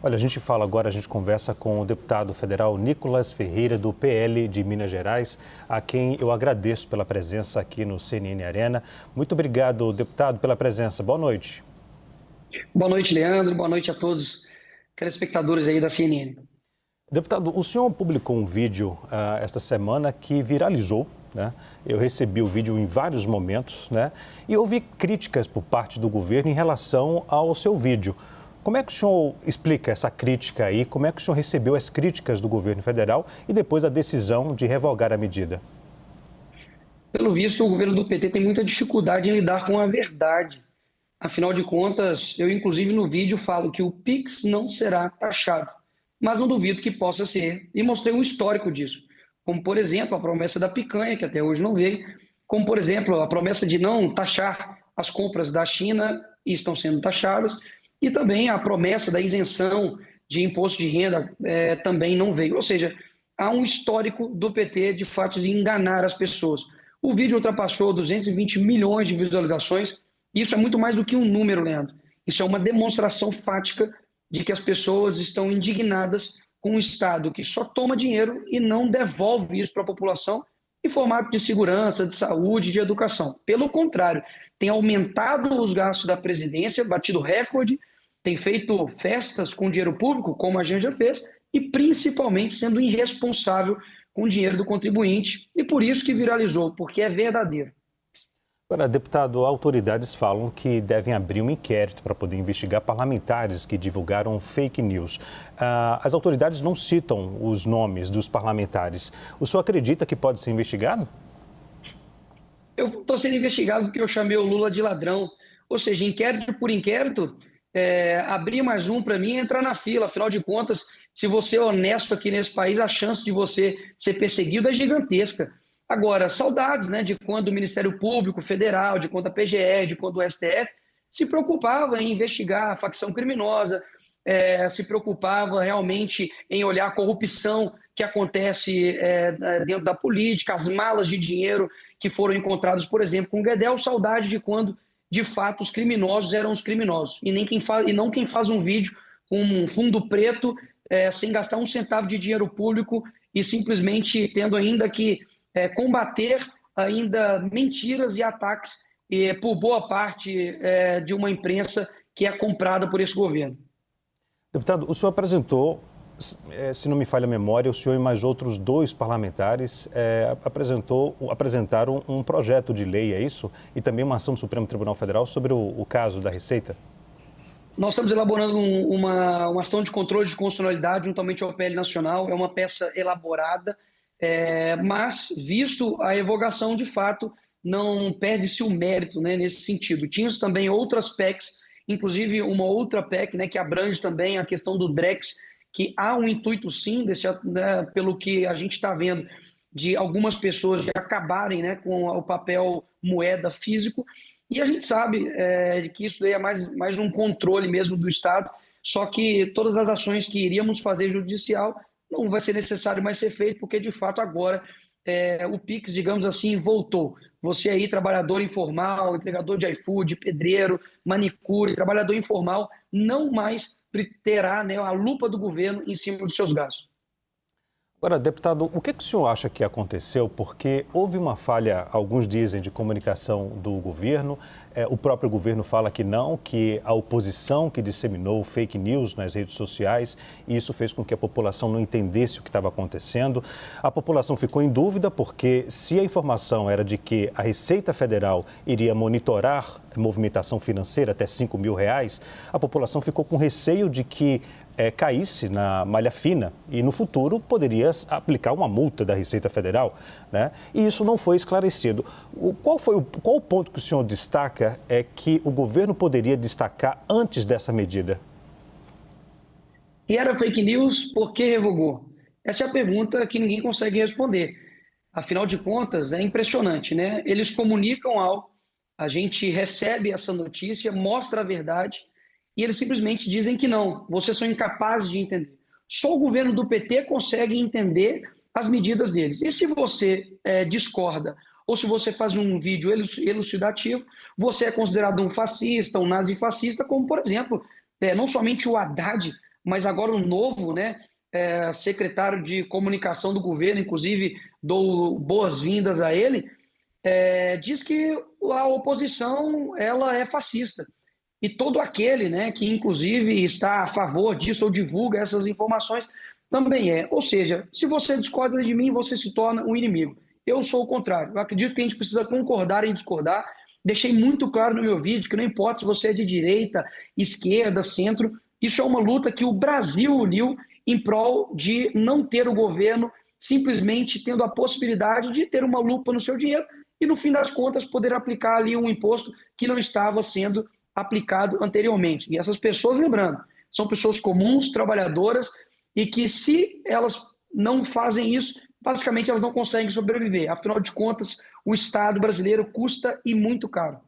Olha, a gente fala agora, a gente conversa com o deputado federal Nicolas Ferreira, do PL de Minas Gerais, a quem eu agradeço pela presença aqui no CNN Arena. Muito obrigado, deputado, pela presença. Boa noite. Boa noite, Leandro. Boa noite a todos os telespectadores aí da CNN. Deputado, o senhor publicou um vídeo esta semana que viralizou, né? Eu recebi o vídeo em vários momentos, né? E houve críticas por parte do governo em relação ao seu vídeo. Como é que o senhor explica essa crítica aí? Como é que o senhor recebeu as críticas do governo federal e depois a decisão de revogar a medida? Pelo visto, o governo do PT tem muita dificuldade em lidar com a verdade. Afinal de contas, eu inclusive no vídeo falo que o Pix não será taxado, mas não duvido que possa ser, e mostrei um histórico disso, como por exemplo a promessa da picanha, que até hoje não veio, como por exemplo a promessa de não taxar as compras da China, e estão sendo taxadas, e também a promessa da isenção de imposto de renda também não veio. Ou seja, há um histórico do PT de fato de enganar as pessoas. O vídeo ultrapassou 220 milhões de visualizações. Isso é muito mais do que um número, Leandro. Isso é uma demonstração fática de que as pessoas estão indignadas com um Estado que só toma dinheiro e não devolve isso para a população em formato de segurança, de saúde, de educação. Pelo contrário, tem aumentado os gastos da presidência, batido recorde, tem feito festas com dinheiro público, como a gente já fez, e principalmente sendo irresponsável com o dinheiro do contribuinte. E por isso que viralizou, porque é verdadeiro. Agora, deputado, autoridades falam que devem abrir um inquérito para poder investigar parlamentares que divulgaram fake news. As autoridades não citam os nomes dos parlamentares. O senhor acredita que pode ser investigado? Eu estou sendo investigado porque eu chamei o Lula de ladrão. Ou seja, inquérito por inquérito, abrir mais um para mim é entrar na fila. Afinal de contas, se você é honesto aqui nesse país, a chance de você ser perseguido é gigantesca. Agora, saudades, né, de quando o Ministério Público Federal, de quando a PGR, de quando o STF se preocupava em investigar a facção criminosa, se preocupava realmente em olhar a corrupção que acontece dentro da política, as malas de dinheiro que foram encontradas, por exemplo, com o Guedel. Saudade de quando, de fato, os criminosos eram os criminosos e não quem faz um vídeo com um fundo preto, sem gastar um centavo de dinheiro público e simplesmente tendo ainda que combater ainda mentiras e ataques por boa parte de uma imprensa que é comprada por esse governo. Deputado, o senhor apresentou, se não me falha a memória, o senhor e mais outros dois parlamentares apresentaram um projeto de lei, é isso? E também uma ação do Supremo Tribunal Federal sobre o caso da Receita? Nós estamos elaborando uma ação de controle de constitucionalidade juntamente ao PL Nacional. É uma peça elaborada, mas, visto a revogação, de fato, não perde-se o mérito, né, nesse sentido. Tínhamos também outras PECs, inclusive uma outra PEC, né, que abrange também a questão do Drex, que há um intuito, sim, pelo que a gente está vendo, de algumas pessoas já acabarem, né, com o papel moeda físico. E a gente sabe que isso daí é mais um controle mesmo do Estado, só que todas as ações que iríamos fazer judicial não vai ser necessário mais ser feito, porque de fato agora o Pix, digamos assim, voltou. Você aí, trabalhador informal, entregador de iFood, pedreiro, manicure, trabalhador informal, não mais terá, né, a lupa do governo em cima dos seus gastos. Agora, deputado, o que o senhor acha que aconteceu? Porque houve uma falha, alguns dizem, de comunicação do governo. O próprio governo fala que não, que a oposição que disseminou fake news nas redes sociais, e isso fez com que a população não entendesse o que estava acontecendo. A população ficou em dúvida porque se a informação era de que a Receita Federal iria monitorar a movimentação financeira até R$ 5.000, a população ficou com receio de que caísse na malha fina e no futuro poderia aplicar uma multa da Receita Federal, né? E isso não foi esclarecido. Qual o ponto que o senhor destaca que o governo poderia destacar antes dessa medida? E era fake news, por que revogou? Essa é a pergunta que ninguém consegue responder. Afinal de contas, é impressionante, né? Eles comunicam algo, a gente recebe essa notícia, mostra a verdade, e eles simplesmente dizem que não, vocês são incapazes de entender. Só o governo do PT consegue entender as medidas deles. E se você discorda, ou se você faz um vídeo elucidativo, você é considerado um fascista, um nazifascista, como, por exemplo, não somente o Haddad mas agora o novo, né, secretário de comunicação do governo, inclusive dou boas-vindas a ele, diz que a oposição ela é fascista. E todo aquele, né, que inclusive está a favor disso ou divulga essas informações também é. Ou seja, se você discorda de mim, você se torna um inimigo. Eu sou o contrário. Eu acredito que a gente precisa concordar em discordar. Deixei muito claro no meu vídeo que não importa se você é de direita, esquerda, centro, isso é uma luta que o Brasil uniu em prol de não ter o governo simplesmente tendo a possibilidade de ter uma lupa no seu dinheiro e, no fim das contas, poder aplicar ali um imposto que não estava sendo aplicado anteriormente. E essas pessoas, lembrando, são pessoas comuns, trabalhadoras, e que se elas não fazem isso, basicamente elas não conseguem sobreviver. Afinal de contas, o Estado brasileiro custa e muito caro.